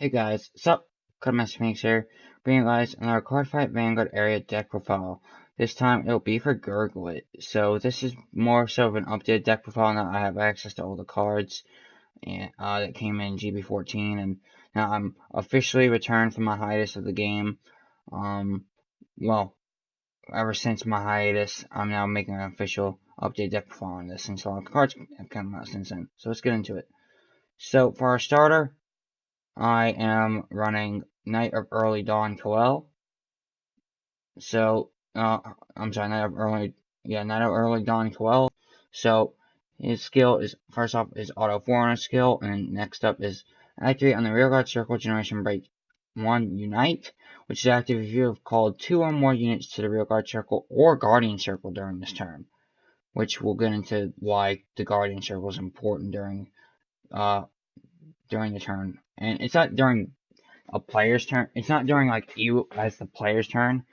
Hey guys, sup? Cardmaster Phoenix here, bringing you guys another Cardfight Vanguard area deck profile. This time it'll be for Gurguit. So this is more so of an updated deck profile now. I have access to all the cards and that came in GB14, and now I'm officially returned from my hiatus of the game. Um, well, ever since my hiatus, I'm now making an official updated deck profile on this, since a lot of cards have come out since then. So let's get into it. So for our starter, I am running Knight of Early Dawn Coel. So, I'm sorry, Knight of Early Dawn Coel. So, his skill is, first off, is Auto 4 on his skill, and next up is activate on the Rearguard Circle Generation Break 1 Unite, which is active if you have called 2 or more units to the Rearguard Circle or Guardian Circle during this turn, which we'll get into why the Guardian Circle is important during the turn. And it's not during a player's turn. It's not during like you as the player's turn.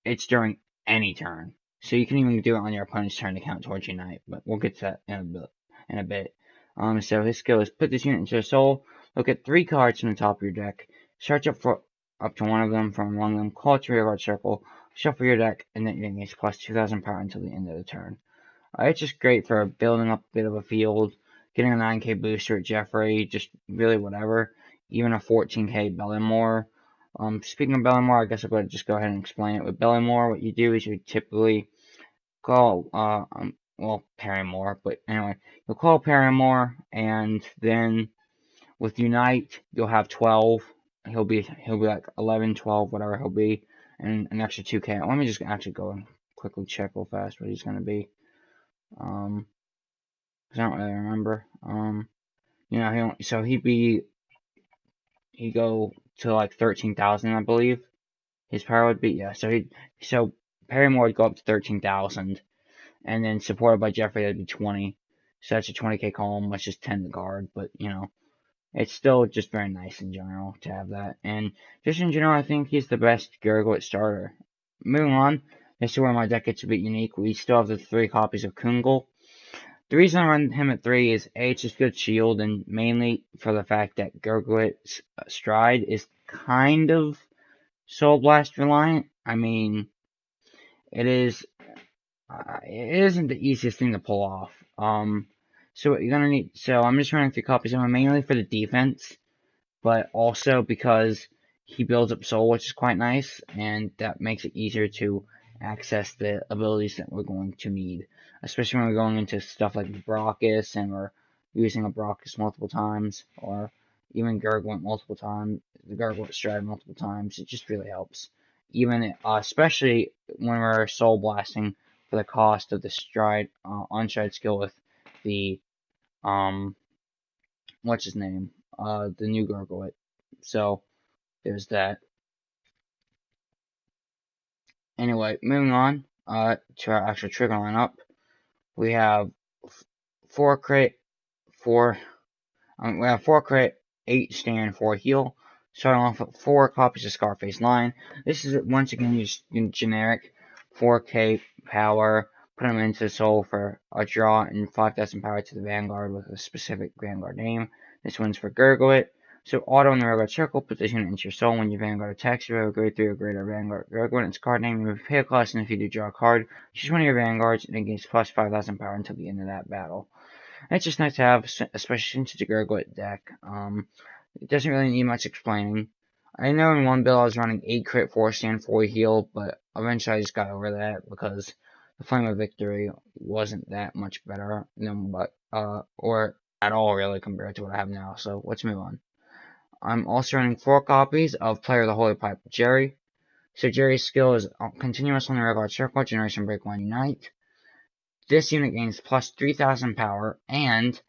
It's during any turn. So you can even do it on your opponent's turn to count towards Unite, but we'll get to that in a bit. So his skill is put this unit into a soul. Look at 3 cards from the top of your deck. Search up to one of them from among them. Call it to your guard circle. Shuffle your deck, and then you get plus 2,000 power until the end of the turn. It's just great for building up a bit of a field, getting a 9k booster at Jeffrey, just really whatever. Even a 14k Bellamore. Speaking of Bellamore, I guess I'll just go ahead and explain it. With Bellamore, what you do is you typically call, well, Paramore, but anyway, you'll call Paramore, and then with Unite, you'll have 12. He'll be like 11, 12, whatever he'll be, and an extra 2k. Let me just actually go and quickly check real fast what he's gonna be. 'Cause I don't really remember. So he'd go to like 13,000, I believe. His power would be, yeah. So Paramore would go up to 13,000, and then supported by Jeffrey, that'd be 20. So that's a 20k column, which is 10 to guard, but it's still just very nice in general to have that. And just in general, I think he's the best Gurguit starter. Moving on, this is where my deck gets a bit unique. We still have the 3 copies of Kungal. The reason I run him at 3 is A, it's just good shield, and mainly for the fact that Gurguit's stride is kind of Soul Blast reliant. I mean, it is. It isn't the easiest thing to pull off. So what you're gonna need. So I'm just running 3 copies of him mainly for the defense, but also because he builds up soul, which is quite nice, and that makes it easier to access the abilities that we're going to need, especially when we're going into stuff like Brockus and we're using a Brockus multiple times, or even Gurguit multiple times, the Gurguit stride multiple times. It just really helps, even especially when we're soul blasting for the cost of the stride unstride skill with the what's his name, the new Gurguit. So there's that. Anyway, moving on to our actual trigger lineup, we have 4 crit, 4. We have 4 crit, 8 stand, 4 heal. Starting off with 4 copies of Scarface Line. This is once again just generic 4k power. Put them into soul for a draw and 5,000 power to the Vanguard with a specific Vanguard name. This one's for Gurguit. So auto in the Vanguard circle, put this unit into your soul. When your Vanguard attacks, you have a grade 3 or greater Vanguard Gurguit. Its card name, you pay a cost, and if you do draw a card, choose one of your Vanguards and it gains plus 5,000 power until the end of that battle. And it's just nice to have, especially since it's a Gurguit deck. It doesn't really need much explaining. I know in one build I was running 8 crit, 4 stand, 4 heal, but eventually I just got over that because the Flame of Victory wasn't that much better than or at all really compared to what I have now. So let's move on. I'm also running 4 copies of Player of the Holy Pipe Jerry. So Jerry's skill is continuous on the Rearguard Circle, Generation Break 1 Unite. This unit gains plus 3,000 power and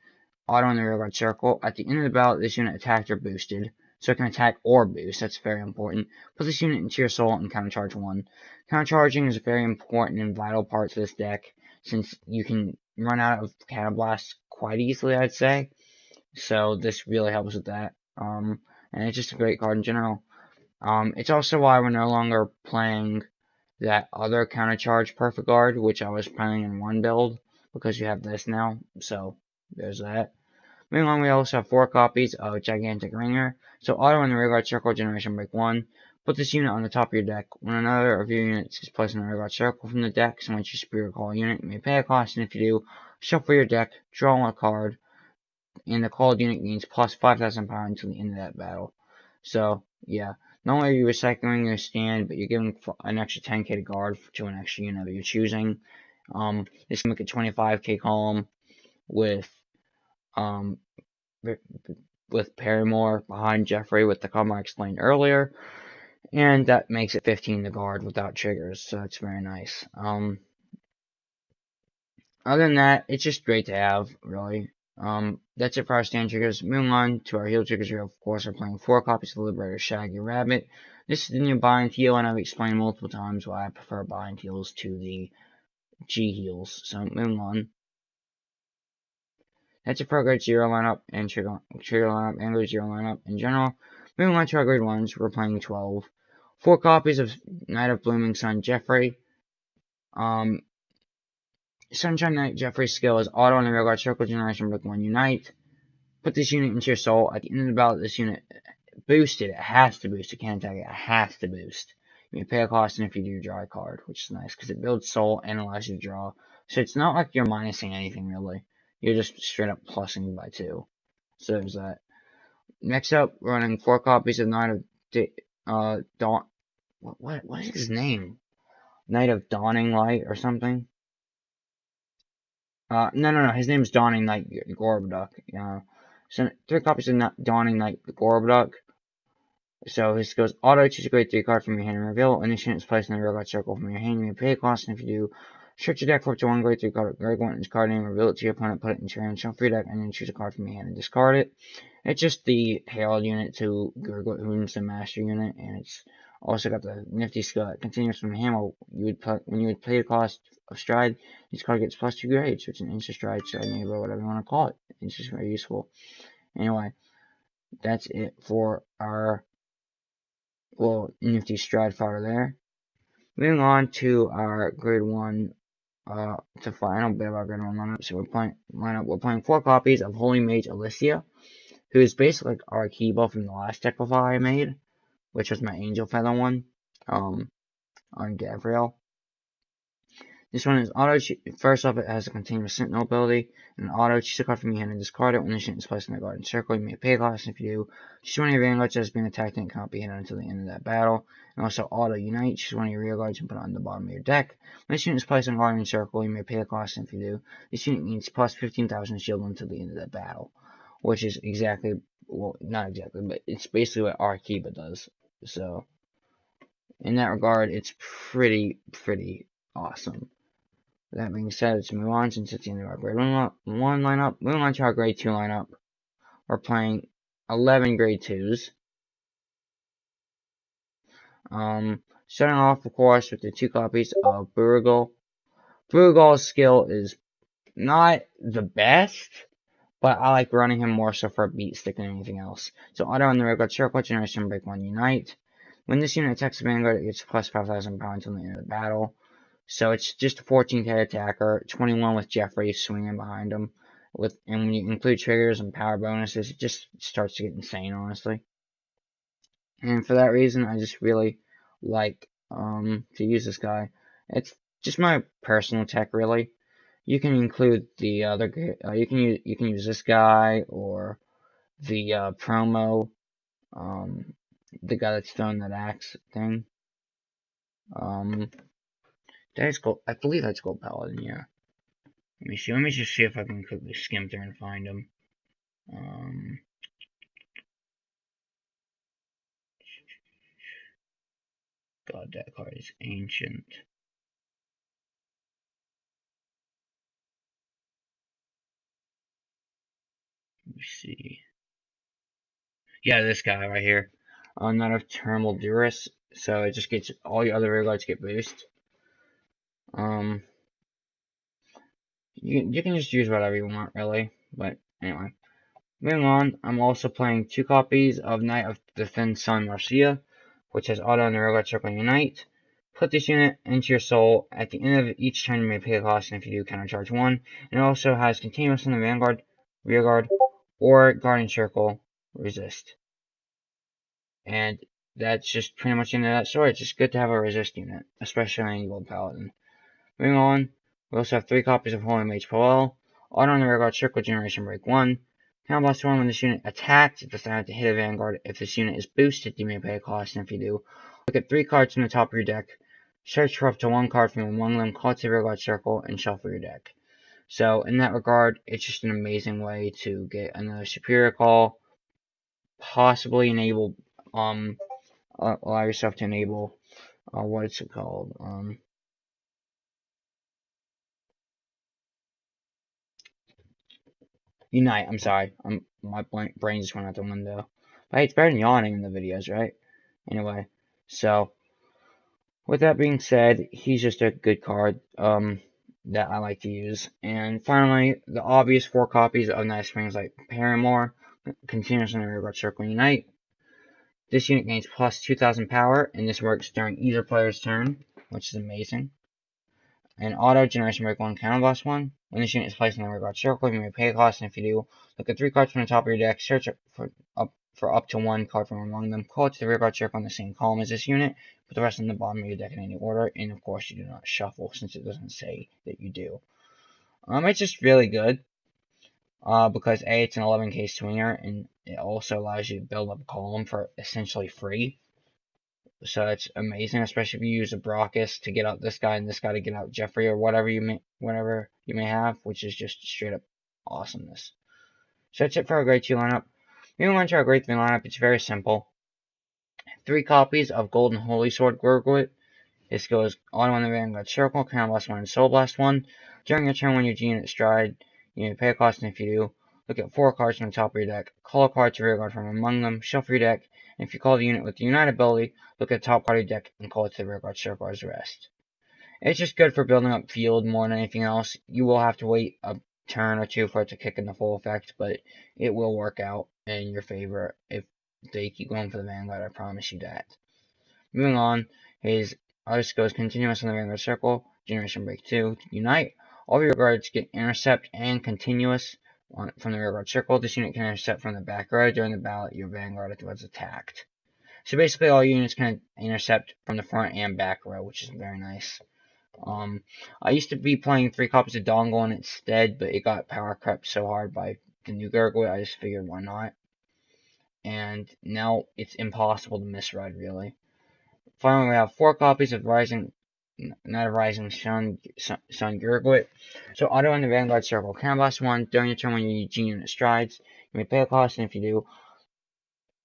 auto in the Rearguard Circle. At the end of the battle, this unit attacked or boosted, so it can attack or boost. That's very important. Put this unit into your soul and countercharge 1. Countercharging is a very important and vital part to this deck, since you can run out of Catablast quite easily, I'd say. So this really helps with that. And it's just a great card in general. It's also why we're no longer playing that other countercharge Perfect Guard, which I was playing in one build, because you have this now. So there's that. Moving on, we also have 4 copies of Gigantic Ringer. So auto in the rearguard circle, generation break 1. Put this unit on the top of your deck. When another of your units is placed in the rearguard circle from the deck, so once you superior call a unit, you may pay a cost, and if you do, shuffle your deck, draw a card, and the called unit gains plus 5,000 power until the end of that battle. So, yeah. Not only are you recycling your stand, but you're giving an extra 10k to guard to an extra unit that you're choosing. This can make a 25k column with Paramore behind Jeffrey with the combo I explained earlier, and that makes it 15 to guard without triggers, so it's very nice. Other than that, it's just great to have, really. That's it for our stand triggers. Moving on to our heal triggers, we of course are playing 4 copies of the Liberator Shaggy Rabbit. This is the new bind heal, and I've explained multiple times why I prefer bind heals to the G heals. So moving on. That's it for our grade 0 lineup and trigger lineup and grade 0 lineup in general. Moving on to our grade 1s, we're playing 12. 4 copies of Knight of Blooming Sun Jeffrey. Sunshine Knight Jeffrey's skill is auto on the rearguard circle, generation break 1 unite. Put this unit into your soul. At the end of the battle, this unit boosted. It has to boost. It can't attack it. It has to boost. You may pay a cost, and if you do, draw a card, which is nice because it builds soul and allows you to draw. So it's not like you're minusing anything really. You're just straight up plussing by 2. So there's that. Next up, we're running 4 copies of Knight of Dawn. What is his name? Knight of Dawning Light or something. No. His name's Dawning Knight Gorobduck. So 3 copies of Dawning Knight Gorobduck. So his skills auto choose a grade 3 card from your hand and reveal. When this unit is placed in the rearguard circle from your hand, you may pay a cost, and if you do, search your deck for up to 1 grade 3 card. Grade 1 is card name, reveal it to your opponent, put it into your hand, shuffle your deck, and then choose a card from your hand and discard it. It's just the Herald unit to Gurguit, who's the master unit, and it's also got the nifty skill that continues from your hand. When you would play the cost of stride, this card gets plus 2 grades, which is an instant stride, neighbor, whatever you want to call it. It's just very useful. Anyway, that's it for our nifty stride fodder there. Moving on to our grade 1 to final bit of our grade 1 lineup. So we're playing 4 copies of Holy Mage Alicia, who is basically like our Kiba from the last deck before I made, which was my Angel Feather one, on Gabriel. This one is auto. First off, it has a continuous sentinel ability, and auto. Choose a card from your hand and discard it. When the unit is placed in the garden circle, you may pay a cost. If you do, choose one of your vanguards that has been attacked and cannot be hit until the end of that battle. And also auto unite. Choose one of your rear guards and put it on the bottom of your deck. When this unit is placed in the garden circle, you may pay a cost. And if you do, this unit gains plus 15,000 shield until the end of that battle, which is exactly, well, not exactly, but it's basically what our Kiba does. So in that regard, it's pretty awesome. With that being said, let's move on since it's the end of our grade 1 lineup. Moving on to our grade 2 lineup. We're playing 11 grade 2s. Starting off, of course, with the 2 copies of Brugal. Brugal's skill is not the best, but I like running him more so for a beat stick than anything else. So auto on the rearguard circle, generation break 1 unite. When this unit attacks the Vanguard, it gets plus 5,000 power until the end of the battle. So it's just a 14k attacker, 21 with Jeffrey swinging behind him. And when you include triggers and power bonuses, it just starts to get insane, honestly. And for that reason, I just really like to use this guy. It's just my personal tech, really. You can include the other. You can use this guy or the promo. The guy that's throwing that axe thing. That's gold. I believe that's Gold Paladin, yeah. Let me see. Let me just see if I can quickly skim through and find him. God, that card is ancient. Let me see. Yeah, this guy right here. Not of Thermal Durus, so it just gets all your other rear guards get boost. You can just use whatever you want, really. But anyway, moving on. I'm also playing 2 copies of Knight of the Thin Sun Marcia, which has auto on the rear guard circle unite. Put this unit into your soul. At the end of each turn, you may pay a cost, and if you do, countercharge 1. And it also has continuous on the Vanguard, rear guard, or Guardian Circle resist. And that's just pretty much the end of that story. It's just good to have a resist unit, especially on any gold paladin. Moving on, we also have 3 copies of Holy Mage Powell, Auto on the Rearguard Circle Generation Break 1. Counterblast 1 when this unit attacks, it does not have to hit a Vanguard. If this unit is boosted, you may pay a cost, and if you do, look at 3 cards from the top of your deck, search for up to 1 card from among them, call it to the Rearguard Circle, and shuffle your deck. So, in that regard, it's just an amazing way to get another Superior Call, possibly enable, allow yourself to enable, what is it called, Unite, I'm sorry. My brain just went out the window. But hey, it's better than yawning in the videos, right? Anyway, so, with that being said, he's just a good card, that I like to use. And finally, the obvious 4 copies of Night Springs like Paramore, continuous in the Rearguard Circle Unite. This unit gains plus 2000 power, and this works during either player's turn, which is amazing. And auto generation break 1 counterblast 1. When this unit is placed in the Vanguard Circle, you may pay a cost, and if you do, look at 3 cards from the top of your deck, search for up to 1 card from among them, call it to the Vanguard Circle on the same column as this unit, put the rest in the bottom of your deck in any order, and of course you do not shuffle, since it doesn't say that you do. It's just really good, because A, it's an 11k swinger, and it also allows you to build up a column for essentially free. So it's amazing, especially if you use a Brockus to get out this guy and this guy to get out Jeffrey or whatever you may have, which is just straight up awesomeness. So that's it for our grade 2 lineup. Moving on to our grade 3 lineup, it's very simple. 3 copies of Golden Holy Sword Gurguit. This goes auto on the Vanguard Circle, Counterblast 1, and Soul Blast 1. During your turn when your unit stride, you may pay a cost, and if you do, look at 4 cards from the top of your deck, call a card to Rearguard from among them, shuffle your deck, and if you call the unit with the Unite ability, look at the top card of your deck and call it to the Rearguard Circle as rest. It's just good for building up field more than anything else. You will have to wait a turn or 2 for it to kick into full effect, but it will work out in your favor if they keep going for the Vanguard, I promise you that. Moving on, his other skills continuous on the Vanguard Circle, Generation Break 2, Unite. All of your guards get intercept and continuous from the Rearguard Circle. This unit can intercept from the back row during the battle your Vanguard if it was attacked. So basically all units can intercept from the front and back row, which is very nice. I used to be playing 3 copies of Dongle instead, but it got power crept so hard by the new Gurguit, I just figured why not. And now it's impossible to misride, really. Finally, we have 4 copies of Rising Sun Gurguit. So auto in the Vanguard Circle. Counterblast 1 during your turn when your unit strides. You may pay a cost, and if you do,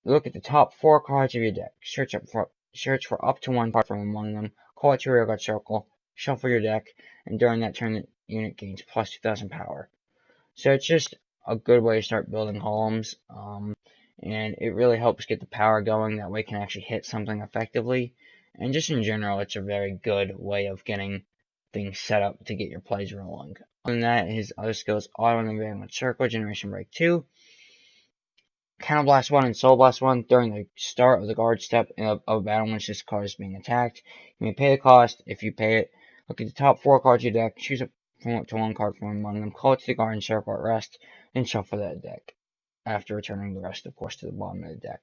look at the top 4 cards of your deck. Search for up to 1 card from among them. Call it to your Rearguard Circle. Shuffle your deck, and during that turn, the unit gains plus 2000 power. So it's just a good way to start building columns, and it really helps get the power going. That way, it can actually hit something effectively. And just in general, it's a very good way of getting things set up to get your plays rolling. Other than that, his other skills: Auto in the Vanguard Circle, Generation Break 2, Counterblast 1, and Soul Blast 1 during the start of the guard step of a battle in which this card is being attacked. You may pay the cost. If you pay it, look at the top 4 cards of your deck, choose up to 1 card from among them, call it to the Guardian Circle at rest, then shuffle that deck, after returning the rest, of course, to the bottom of the deck.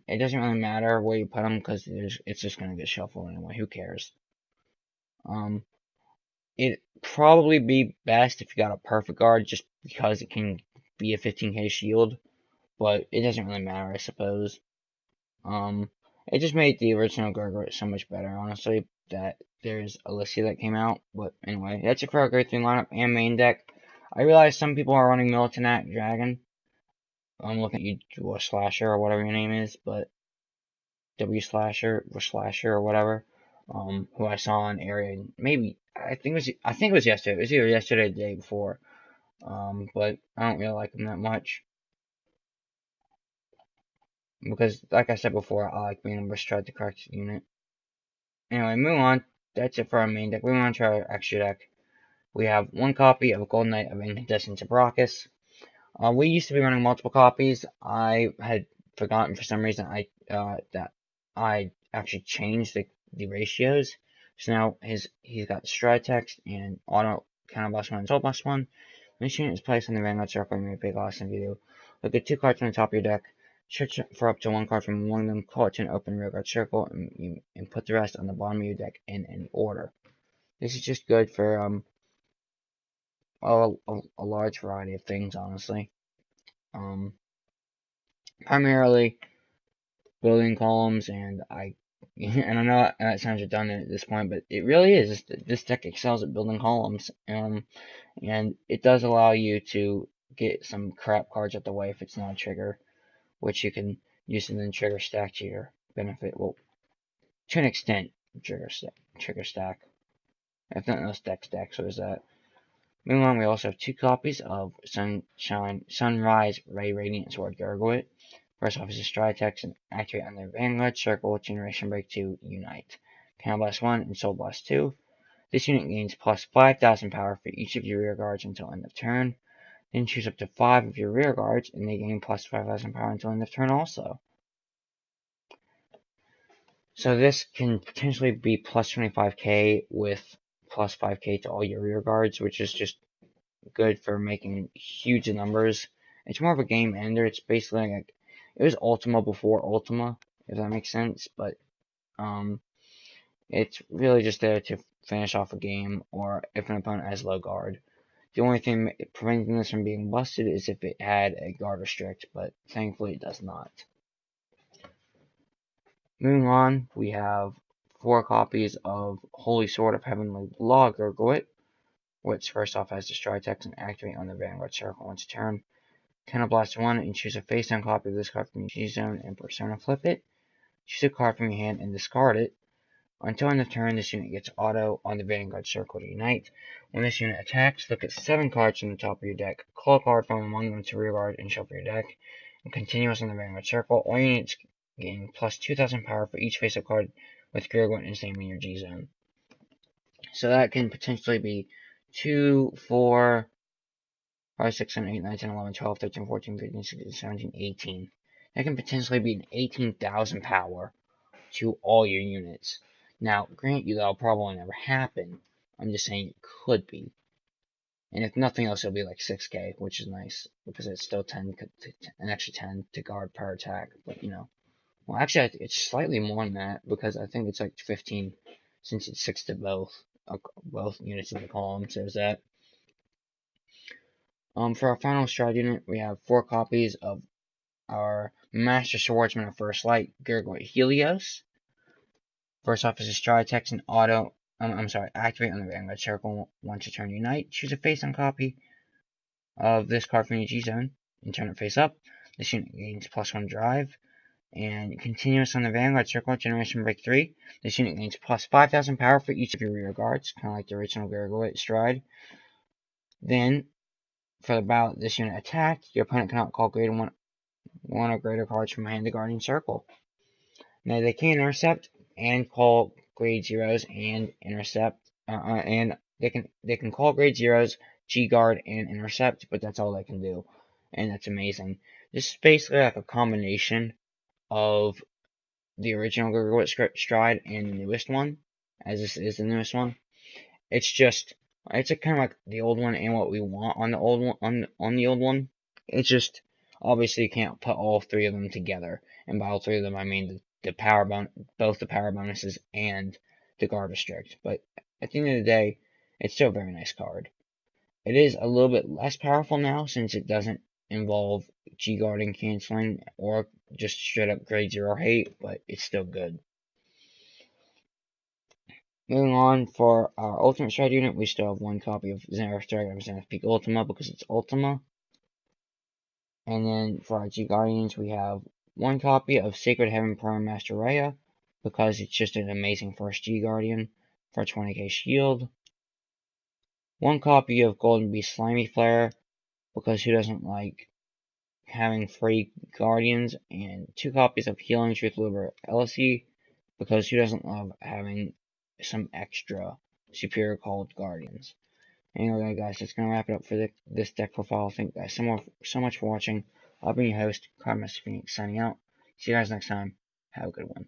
It doesn't really matter where you put them, because it's just going to get shuffled anyway, who cares. It'd probably be best if you got a perfect guard, just because it can be a 15k shield, but it doesn't really matter, I suppose. It just made the original Gurguit so much better, honestly, that there's a Alicia that came out. But anyway, that's it for our grade 3 lineup and main deck. I realize some people are running Militanat Dragon. I'm looking at you, Slasher, or whatever your name is, but W Slasher, or Slasher, or whatever, who I saw on area, maybe, I think it was yesterday, it was either yesterday or the day before, but I don't really like him that much. Because, like I said before, I like being able to stride the correct unit. Anyway, moving on. That's it for our main deck. Moving on to our extra deck. We have 1 copy of Golden Knight of Incandescent Brockus. We used to be running multiple copies. I had forgotten for some reason that I actually changed the ratios. So now he's got stride text and auto counterblast 1 and soul blast 1. When this unit is placed on the Vanguard circle, you may pay loss in view. Look at 2 cards from the top of your deck. Search for up to 1 card from among them, call it to an open rearguard circle, and put the rest on the bottom of your deck in any order. This is just good for a large variety of things, honestly. Primarily building columns, and I know that sounds redundant at this point, but it really is. This deck excels at building columns, and it does allow you to get some crap cards out the way if it's not a trigger, which you can use and then trigger stack to your benefit. Well, to an extent, trigger stack. If not, no stack, so is that. Moving on, we also have 2 copies of Sunrise Ray Radiant Sword Gurguit. First off is a stride text and activate on the Vanguard circle, Generation Break 2, Unite. Counter Blast 1 and Soul Blast 2. This unit gains plus 5,000 power for each of your rear guards until end of turn. Then choose up to 5 of your rear guards, and they gain plus 5,000 power until end of turn also. So this can potentially be plus 25k with plus 5k to all your rear guards, which is just good for making huge numbers. It's more of a game ender. It's basically like, it was Ultima before Ultima, if that makes sense, but it's really just there to finish off a game, or if an opponent has low guard. The only thing preventing this from being busted is if it had a guard restrict, but thankfully it does not. Moving on, we have 4 copies of Holy Sword of Heavenly Law Gurguit, which first off has destroy text and activate on the Vanguard circle once a turn. Counter Blast 1 and choose a face-down copy of this card from your G-Zone and Persona flip it. Choose a card from your hand and discard it. Until end of turn, this unit gets auto on the Vanguard circle to Unite. When this unit attacks, look at 7 cards from the top of your deck, call a card from among them to rearguard and shuffle your deck, and continuous on the Vanguard circle. All units gain plus 2,000 power for each face-up card with Gurguit and his name in your G-Zone. So that can potentially be 2, 4, 5, 6, 7, 8, 9, 10, 11, 12, 13, 14, 15, 16, 17, 18. That can potentially be an 18,000 power to all your units. Now, grant you that'll probably never happen. I'm just saying it could be. And if nothing else, it'll be like 6k, which is nice, because it's still 10, an extra 10 to guard per attack. But, you know. Well, actually, it's slightly more than that, because I think it's like 15, since it's 6 to both units in the column, so there's that. For our final stride unit, we have 4 copies of our Master Swordsman of First Light, Gurguit Helios. First off is a stride text and activate on the Vanguard circle once your turn Unite. Choose a face-down copy of this card from your G-Zone and turn it face up. This unit gains plus 1 drive. And continuous on the Vanguard circle, Generation Break 3. This unit gains plus 5,000 power for each of your rear guards, kind of like the original Gurguit stride. Then, for the bout this unit attacked, your opponent cannot call greater one or greater cards from hand to Guardian Circle. Now they can intercept and call grade 0s and intercept, and they can call grade 0s, G-Guard, and intercept, but that's all they can do, and that's amazing. This is basically like a combination of the original Gurguit stride and the newest one, as this is the newest one. It's a kind of like the old one and what we want on the old one on the old one. It's just obviously you can't put all 3 of them together, and by all 3 of them I mean both the power bonuses and the guard restrict. But at the end of the day, it's still a very nice card. It is a little bit less powerful now since it doesn't involve G-guarding canceling or just straight up grade 0 hate, but it's still good. Moving on, for our Ultimate Stride unit, we still have 1 copy of Zenith Dragon of Zenith Peak Ultima because it's Ultima. And then for our G-Guardians, we have 1 copy of Sacred Heaven Prime Master Raya because it's just an amazing first G-Guardian for 20k shield. 1 copy of Golden Beast Slimy Flare because who doesn't like having free Guardians, and 2 copies of Healing Truth Liber LSE because who doesn't love having some extra superior called Guardians. Anyway, guys, that's going to wrap it up for this deck profile. Thank you guys so much for watching. I've been your host, Cardfight, signing out. See you guys next time. Have a good one.